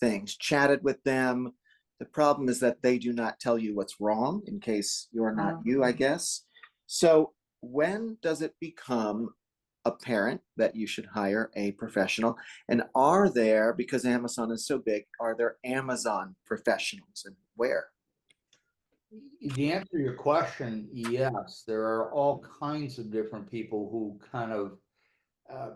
things. Chatted with them. The problem is that they do not tell you what's wrong in case you're not you, I guess. So when does it become apparent that you should hire a professional? And are there, because Amazon is so big, are there Amazon professionals, and where? The answer to your question, yes, there are all kinds of different people who kind of,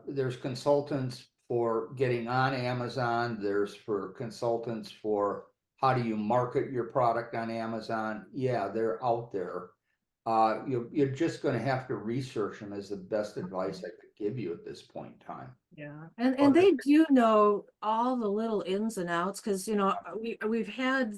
there's consultants for getting on Amazon. There's for consultants for how do you market your product on Amazon. Yeah, they're out there. You're just going to have to research them is the best advice I could give you at this point in time. Yeah, and they do know all the little ins and outs because we've had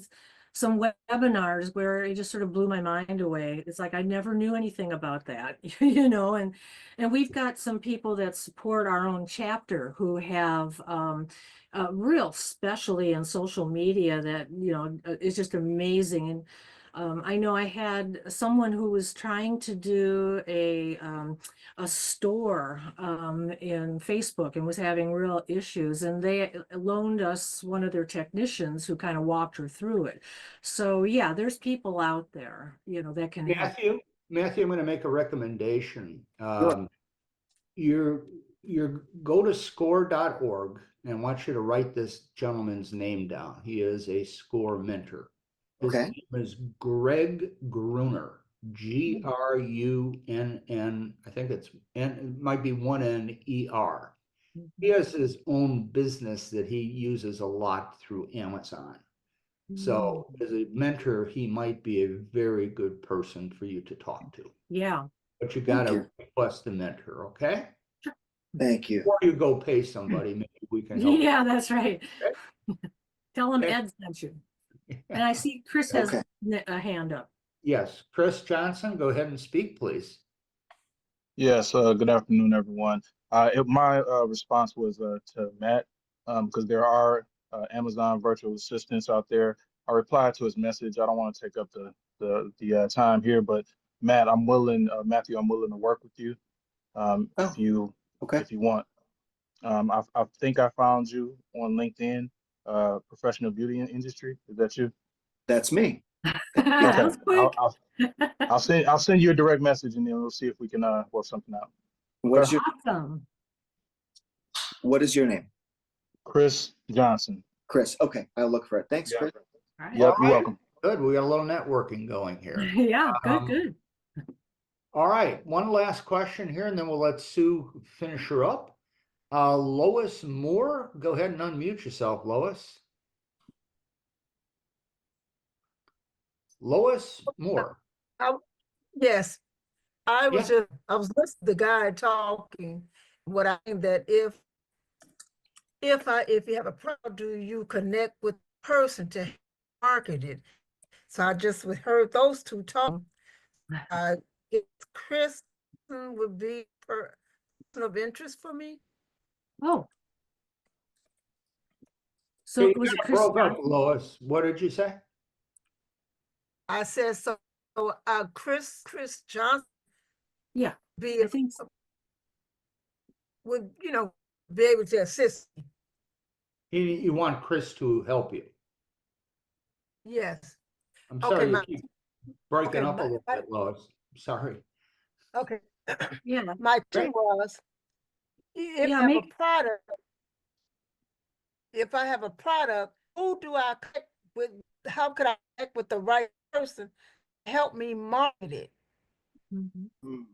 some webinars where it just sort of blew my mind away. It's like I never knew anything about that, and we've got some people that support our own chapter who have real specialty in social media that is just amazing. And I know I had someone who was trying to do a store in Facebook and was having real issues, and they loaned us one of their technicians who kind of walked her through it. So yeah, there's people out there, that can help. Matthew, I'm going to make a recommendation. Sure. You go to score.org and I want you to write this gentleman's name down. He is a SCORE mentor. His Okay. name is Greg Gruner, Grunn. I think it's N, it might be one N-E-R. He has his own business that he uses a lot through Amazon. So as a mentor, he might be a very good person for you to talk to. Yeah. But you gotta request a mentor, okay? Thank you. Before you go pay somebody, maybe we can help. Yeah, that's right. Tell them Ed sent you. And I see Chris has a hand up. Yes, Chris Johnson, go ahead and speak, please. Yes, good afternoon, everyone. My response was to Matt, because there are Amazon virtual assistants out there. I replied to his message. I don't want to take up the time here, but Matt, Matthew, I'm willing to work with you if you want. I think I found you on LinkedIn, professional beauty industry. Is that you? That's me. That was quick. I'll send you a direct message and then we'll see if we can work something out. What's your Awesome. What is your name? Chris Johnson. Chris. Okay, I'll look for it. Thanks, Chris. All right. Yep, you're welcome. Good, we got a little networking going here. Yeah, good. All right, one last question here and then we'll let Sue finish her up. Lois Moore, go ahead and unmute yourself, Lois. Lois Moore. Yes, I was Yeah. listening to the guy talking. What I think that if you have a problem, do you connect with the person to market it? So I just heard those two talk. If Kristen would be person of interest for me. Oh. So Hey, was you it kinda Chris? broke up, Lois. What did you say? I said so. Chris Johnson. Yeah, Be I think so. would be able to assist me. You want Chris to help you. Yes. I'm Okay, sorry, you my- keep breaking okay, up a my- little bit, Lois. Sorry. Okay. Yeah, My Great. question was, if Yeah, I have a make- product, who do I connect with? How could I connect with the right person to help me market it? Mhm. Mm.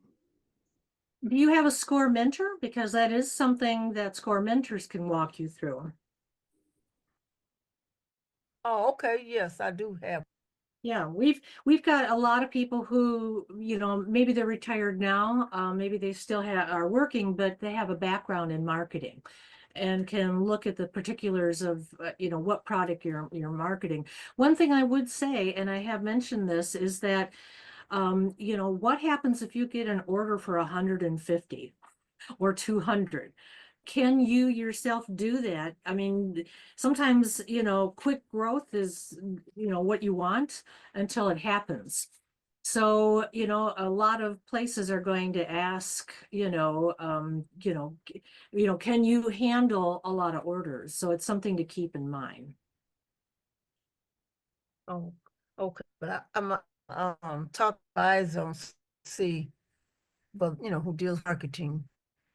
Do you have a SCORE mentor? Because that is something that SCORE mentors can walk you through. Oh, okay, yes, I do have. Yeah, we've got a lot of people who, you know, maybe they're retired now, maybe they still are working, but they have a background in marketing and can look at the particulars of, you know, what product you're marketing. One thing I would say, and I have mentioned this, is that, you know, what happens if you get an order for 150 or 200? Can you yourself do that? I mean, sometimes, you know, quick growth is, you know, what you want until it happens. So, you know, a lot of places are going to ask, can you handle a lot of orders? So it's something to keep in mind. Oh, okay, but I'm talk eyes on see, but you know who deals marketing.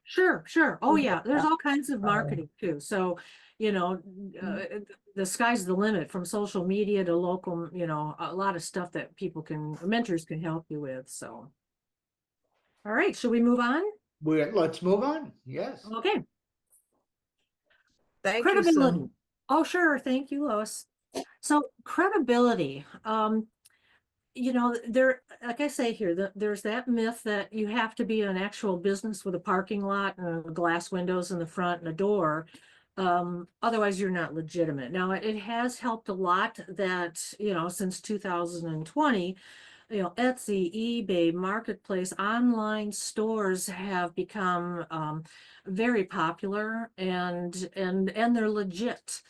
Sure, sure. Oh, Okay. yeah, there's all kinds of Oh. marketing too. So, you know, the sky's the limit, from social media to local, you know, a lot of stuff that mentors can help you with. So, all right, should we move on? Let's move on. Yes. Okay, Thank you, credibility. Sue. Oh, sure. Thank you, Lois. So credibility, you know, like I say here, there's that myth that you have to be an actual business with a parking lot and glass windows in the front and a door. Otherwise you're not legitimate. Now, it has helped a lot that, you know, since 2020, you know, Etsy, eBay, Marketplace, online stores have become very popular, and they're legit.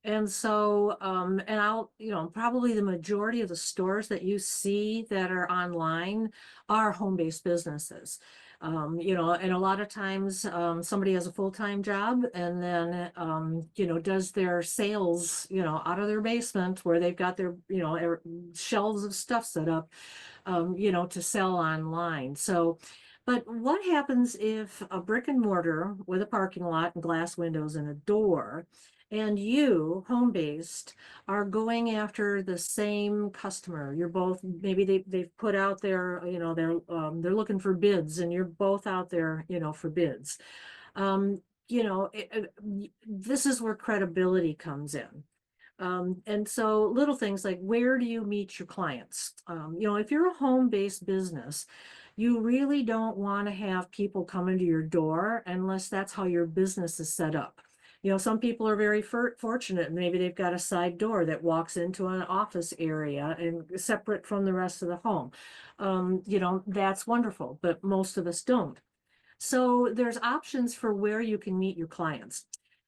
And so, and you know, probably the majority of the stores that you see that are online are home-based businesses. You know, and a lot of times somebody has a full-time job and then, you know, does their sales, you know, out of their basement where they've got their, you know, shelves of stuff set up, you know, to sell online. So, but what happens if a brick and mortar with a parking lot and glass windows and a door, and you, home-based, are going after the same customer? You're both, maybe they've put out their, you know, they're looking for bids, and you're both out there, you know, for bids. You know, this is where credibility comes in. And so little things like, where do you meet your clients? You know, if you're a home-based business, you really don't want to have people come into your door unless that's how your business is set up. You know, some people are very fortunate, and maybe they've got a side door that walks into an office area and separate from the rest of the home. You know, that's wonderful, but most of us don't. So there's options for where you can meet your clients.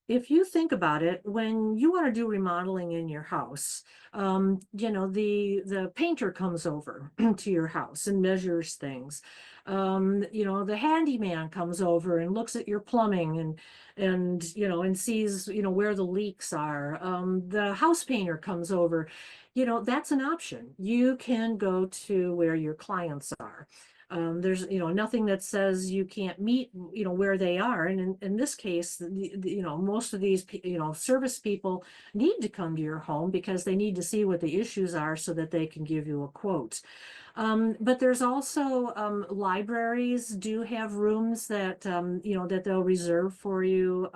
If you think about it, when you want to do remodeling in your house, you know, the painter comes over to your house and measures things. You know, the handyman comes over and looks at your plumbing and you know, and sees, you know, where the leaks are. The house painter comes over. You know, that's an option. You can go to where your clients are. There's, you know, nothing that says you can't meet, you know, where they are. And in this case, you know, most of these, you know, service people need to come to your home because they need to see what the issues are so that they can give you a quote. But there's also libraries do have rooms that, you know, that they'll reserve for you.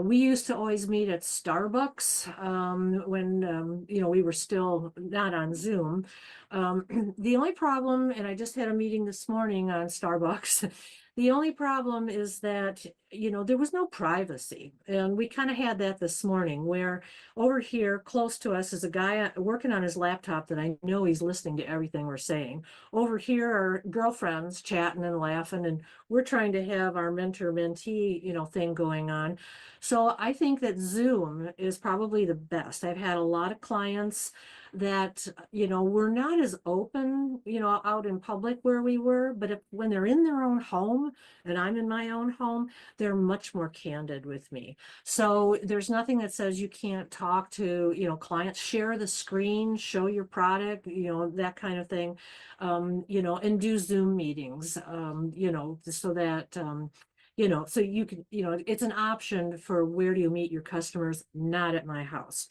We used to always meet at Starbucks when, you know, we were still not on Zoom. The only problem, and I just had a meeting this morning on Starbucks, the only problem is that, you know, there was no privacy. And we kind of had that this morning, where over here close to us is a guy working on his laptop that I know he's listening to everything we're saying. Over here are girlfriends chatting and laughing, and we're trying to have our mentor-mentee, you know, thing going on. So I think that Zoom is probably the best. I've had a lot of clients that, we're not as open, out in public where we were, but when they're in their own home and I'm in my own home, they're much more candid with me. So there's nothing that says you can't talk to, clients, share the screen, show your product, that kind of thing, and do Zoom meetings, so that, so you can, it's an option for where do you meet your customers, not at my house.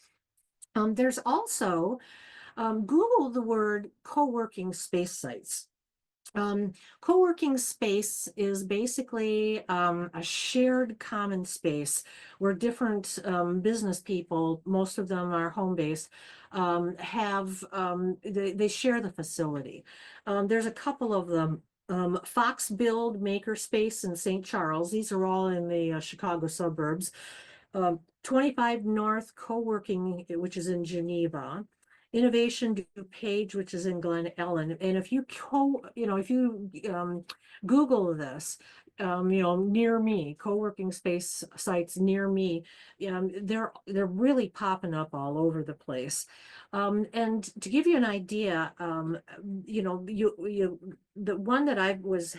There's also, Google the word co-working space sites. Co-working space is basically a shared common space where different business people, most of them are home-based, they share the facility. There's a couple of them. Fox Build Makerspace in St. Charles. These are all in the Chicago suburbs. 25 North Co-working, which is in Geneva. Innovation DuPage, which is in Glen Ellen. And if you Google this, near me, co-working space sites near me, they're really popping up all over the place. And to give you an idea, the one that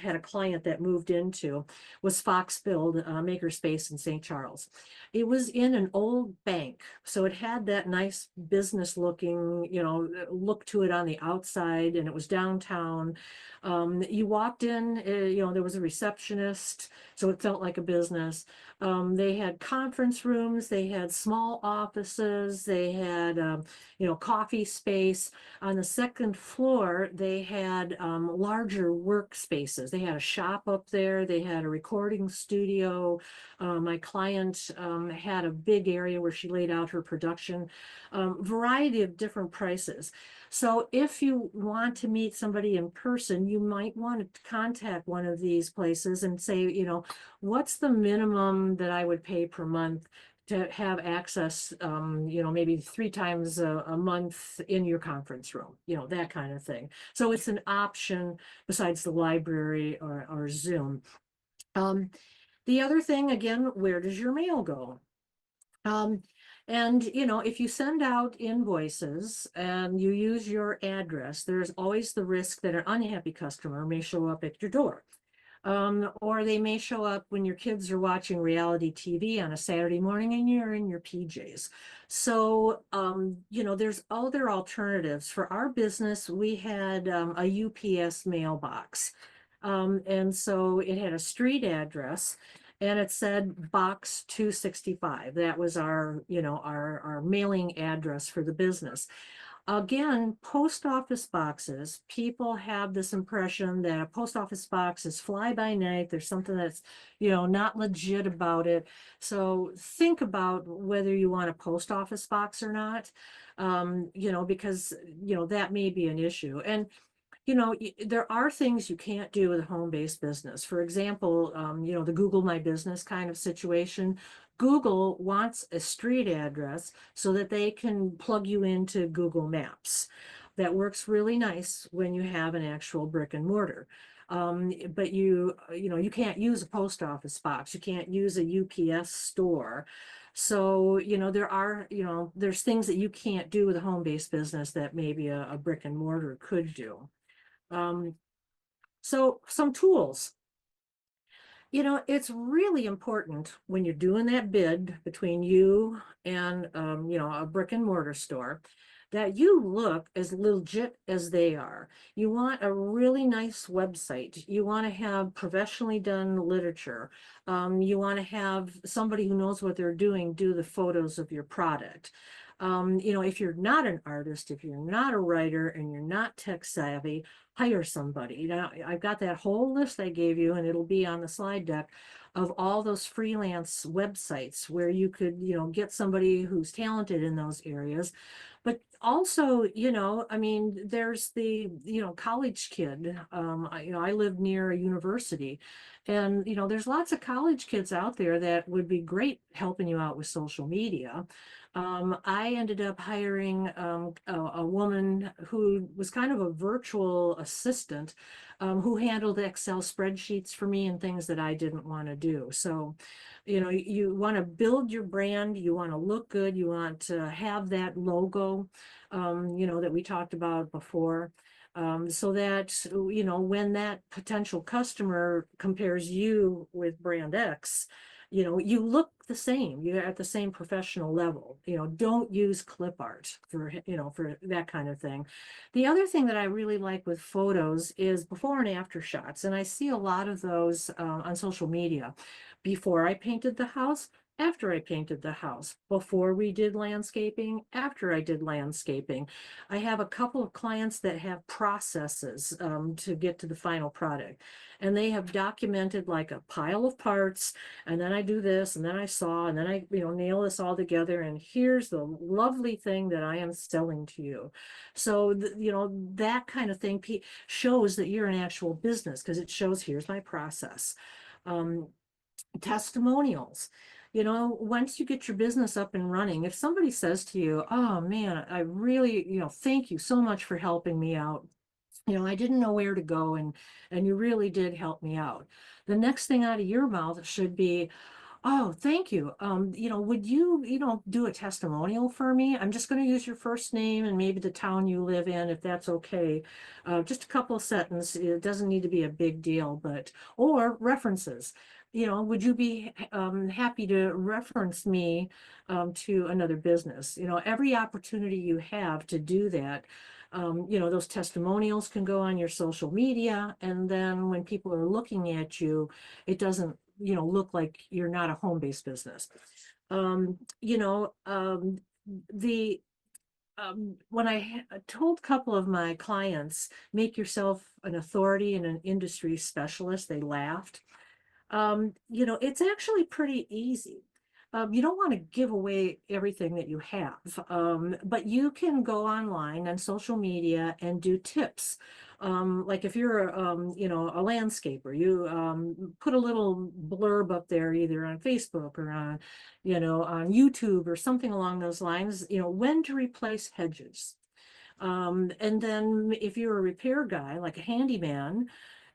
had a client that moved into was Fox Build Makerspace in St. Charles. It was in an old bank, so it had that nice business looking, look to it on the outside, and it was downtown. You walked in, there was a receptionist, so it felt like a business. They had conference rooms, they had small offices, they had, coffee space. On the second floor, they had larger workspaces. They had a shop up there, they had a recording studio. My client had a big area where she laid out her production, variety of different prices. So if you want to meet somebody in person, you might want to contact one of these places and say, what's the minimum that I would pay per month to have access, maybe 3 times a month in your conference room, that kind of thing. So it's an option besides the library or Zoom. The other thing, again, where does your mail go? And, if you send out invoices and you use your address, there's always the risk that an unhappy customer may show up at your door. Or they may show up when your kids are watching reality TV on a Saturday morning and you're in your PJs. So, there's other alternatives. For our business, we had a UPS mailbox. And so it had a street address and it said box 265. That was our mailing address for the business. Again, post office boxes, people have this impression that a post office box is fly by night. There's something that's, not legit about it. So think about whether you want a post office box or not, because, that may be an issue. And there are things you can't do with a home-based business. For example, the Google My Business kind of situation. Google wants a street address so that they can plug you into Google Maps. That works really nice when you have an actual brick and mortar. But you can't use a post office box. You can't use a UPS store. So, there's things that you can't do with a home-based business that maybe a brick and mortar could do. So some tools. It's really important when you're doing that bid between you and, a brick and mortar store that you look as legit as they are. You want a really nice website. You want to have professionally done literature. You want to have somebody who knows what they're doing do the photos of your product. If you're not an artist, if you're not a writer and you're not tech savvy, hire somebody. Now, I've got that whole list I gave you, and it'll be on the slide deck of all those freelance websites where you could, get somebody who's talented in those areas. But also, there's the, college kid. I lived near a university And, you know, there's lots of college kids out there that would be great helping you out with social media. I ended up hiring a woman who was kind of a virtual assistant who handled Excel spreadsheets for me and things that I didn't want to do. So, you know, you want to build your brand, you want to look good, you want to have that logo, you know, that we talked about before. So that, you know, when that potential customer compares you with brand X, you know, you look the same, you're at the same professional level. You know, don't use clip art for, you know, for that kind of thing. The other thing that I really like with photos is before and after shots. And I see a lot of those on social media. Before I painted the house, after I painted the house, before we did landscaping, after I did landscaping. I have a couple of clients that have processes to get to the final product. And they have documented like a pile of parts, and then I do this, and then I saw, and then I, you know, nail this all together, and here's the lovely thing that I am selling to you. So, you know, that kind of thing shows that you're an actual business because it shows here's my process. Um, Testimonials. You know, once you get your business up and running, if somebody says to you, oh man, I really, you know, thank you so much for helping me out. You know, I didn't know where to go and you really did help me out. The next thing out of your mouth should be, oh, thank you. You know, would you, you know, do a testimonial for me? I'm just going to use your first name and maybe the town you live in, if that's okay. Just a couple of sentences. It doesn't need to be a big deal, but, or references. You know, would you be happy to reference me to another business? You know, every opportunity you have to do that, you know, those testimonials can go on your social media. And then when people are looking at you, it doesn't, you know, look like you're not a home-based business. You know, when I told a couple of my clients, make yourself an authority and an industry specialist, they laughed. You know, it's actually pretty easy. You don't want to give away everything that you have, but you can go online and social media and do tips. Like if you're, you know, a landscaper, you put a little blurb up there either on Facebook or on, you know, on YouTube or something along those lines, you know, when to replace hedges. And then if you're a repair guy, like a handyman,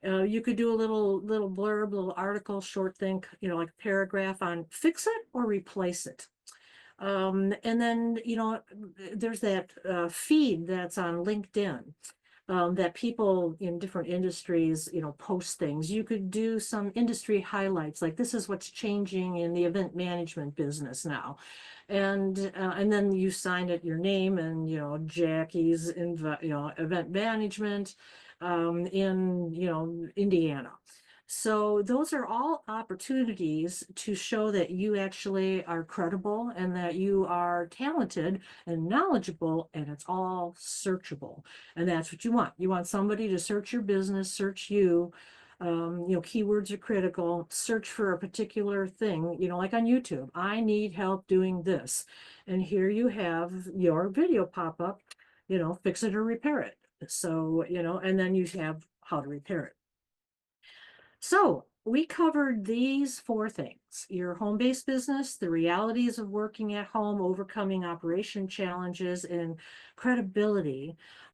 you could do a little blurb, little article, short thing, you know, like a paragraph on fix it or replace it. And then, you know, there's that feed that's on LinkedIn that people in different industries, you know, post things. You could do some industry highlights, like this is what's changing in the event management business now. And then you sign it your name and, you know, Jackie's, you know, event management in, you know, Indiana. So those are all opportunities to show that you actually are credible and that you are talented and knowledgeable, and it's all searchable. And that's what you want. You want somebody to search your business, search you. You know, keywords are critical. Search for a particular thing, you know, like on YouTube. I need help doing this. And here you have your video pop up, you know, fix it or repair it. So, you know, and then you have how to repair it. So we covered these four things: your home-based business, the realities of working at home, overcoming operation challenges, and credibility.